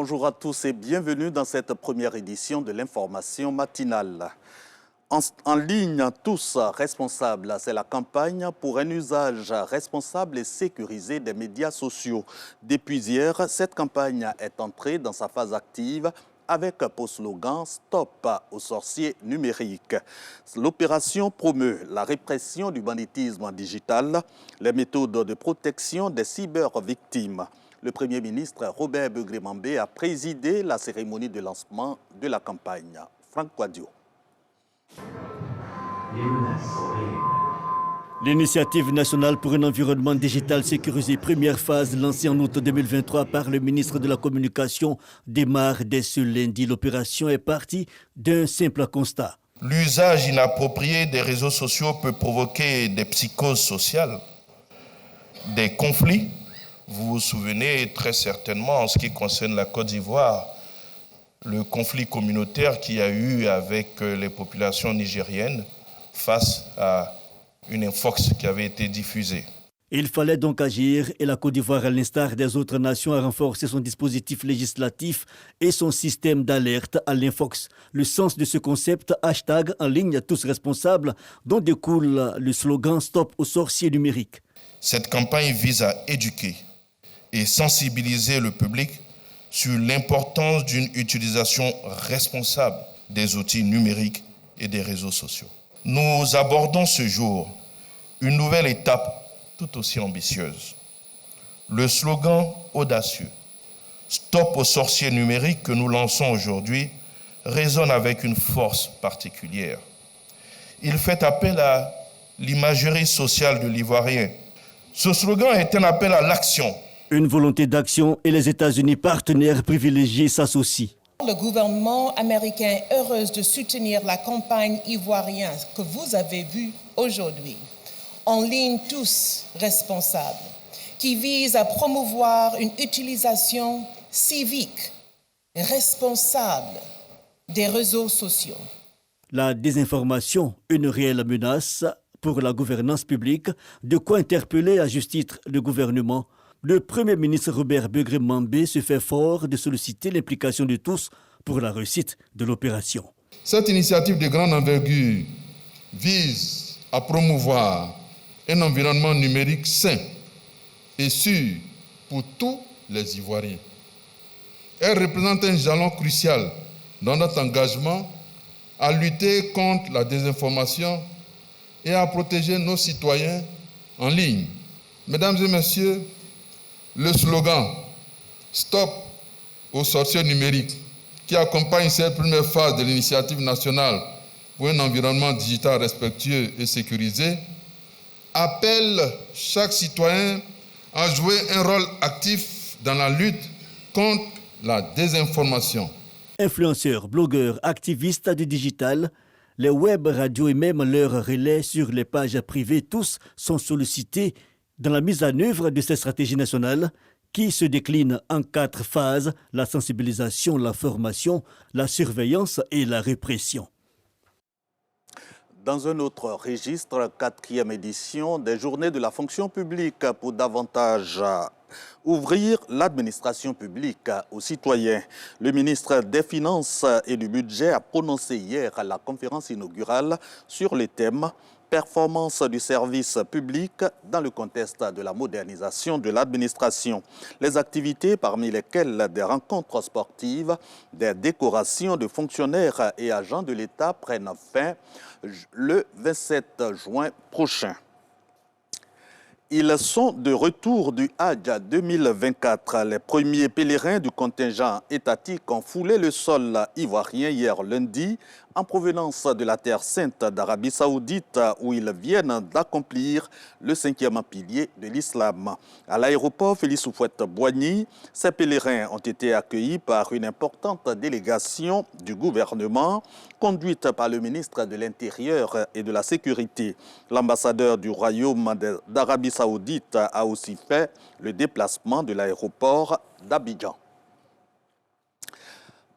Bonjour à tous et bienvenue dans cette première édition de l'information matinale. En ligne, tous responsables, c'est la campagne pour un usage responsable et sécurisé des médias sociaux. Depuis hier, cette campagne est entrée dans sa phase active avec pour slogan « Stop aux sorciers numériques ». L'opération promeut la répression du banditisme digital, les méthodes de protection des cybervictimes. Le Premier ministre Robert Begré-Mambé a présidé la cérémonie de lancement de la campagne. Franck Quadio. L'initiative nationale pour un environnement digital sécurisé, première phase lancée en août 2023 par le ministre de la Communication, démarre dès ce lundi. L'opération est partie d'un simple constat. L'usage inapproprié des réseaux sociaux peut provoquer des psychoses sociales, des conflits. Vous vous souvenez très certainement, en ce qui concerne la Côte d'Ivoire, le conflit communautaire qu'il y a eu avec les populations nigériennes face à une infox qui avait été diffusée. Il fallait donc agir et la Côte d'Ivoire, à l'instar des autres nations, a renforcé son dispositif législatif et son système d'alerte à l'infox. Le sens de ce concept, hashtag en ligne tous responsables, dont découle le slogan « Stop aux sorciers numériques ». Cette campagne vise à éduquer et sensibiliser le public sur l'importance d'une utilisation responsable des outils numériques et des réseaux sociaux. Nous abordons ce jour une nouvelle étape tout aussi ambitieuse. Le slogan audacieux « Stop aux sorciers numériques » que nous lançons aujourd'hui résonne avec une force particulière. Il fait appel à l'imagerie sociale de l'Ivoirien. Ce slogan est un appel à l'action. Une volonté d'action et les États-Unis, partenaires privilégiés, s'associent. Le gouvernement américain est heureux de soutenir la campagne ivoirienne que vous avez vue aujourd'hui, en ligne tous responsables, qui vise à promouvoir une utilisation civique responsable des réseaux sociaux. La désinformation, une réelle menace pour la gouvernance publique, de quoi interpeller à juste titre le gouvernement. Le Premier ministre Robert Begré-Mambé se fait fort de solliciter l'implication de tous pour la réussite de l'opération. Cette initiative de grande envergure vise à promouvoir un environnement numérique sain et sûr pour tous les Ivoiriens. Elle représente un jalon crucial dans notre engagement à lutter contre la désinformation et à protéger nos citoyens en ligne. Mesdames et messieurs, le slogan « Stop aux sorciers numériques » qui accompagne cette première phase de l'initiative nationale pour un environnement digital respectueux et sécurisé appelle chaque citoyen à jouer un rôle actif dans la lutte contre la désinformation. Influenceurs, blogueurs, activistes du digital, les web radios et même leurs relais sur les pages privées, tous sont sollicités dans la mise en œuvre de cette stratégie nationale qui se décline en 4 phases, la sensibilisation, la formation, la surveillance et la répression. Dans un autre registre, 4e édition des Journées de la fonction publique pour davantage ouvrir l'administration publique aux citoyens. Le ministre des Finances et du Budget a prononcé hier à la conférence inaugurale sur le thème « Performance du service public dans le contexte de la modernisation de l'administration ». Les activités, parmi lesquelles des rencontres sportives, des décorations de fonctionnaires et agents de l'État, prennent fin le 27 juin prochain. Ils sont de retour du Hajj 2024. Les premiers pèlerins du contingent étatique ont foulé le sol ivoirien hier lundi en provenance de la Terre Sainte d'Arabie Saoudite où ils viennent d'accomplir le 5e pilier de l'islam. À l'aéroport Félix Houphouët-Boigny, ces pèlerins ont été accueillis par une importante délégation du gouvernement conduite par le ministre de l'Intérieur et de la Sécurité. L'ambassadeur du Royaume d'Arabie Saoudite a aussi fait le déplacement de l'aéroport d'Abidjan.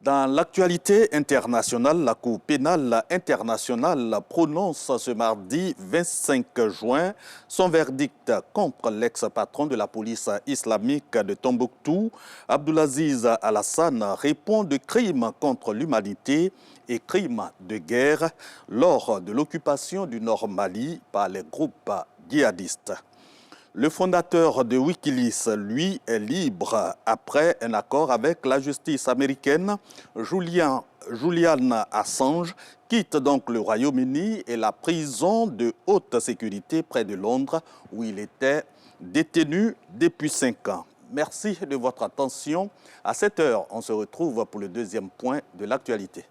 Dans l'actualité internationale, la Cour pénale internationale prononce ce mardi 25 juin son verdict contre l'ex-patron de la police islamique de Tombouctou. Abdulaziz Alassane répond de crimes contre l'humanité et crimes de guerre lors de l'occupation du Nord Mali par les groupes djihadistes. Le fondateur de Wikileaks, lui, est libre après un accord avec la justice américaine. Julian Assange quitte donc le Royaume-Uni et la prison de haute sécurité près de Londres où il était détenu depuis 5 ans. Merci de votre attention. À 7 heures, on se retrouve pour le deuxième point de l'actualité.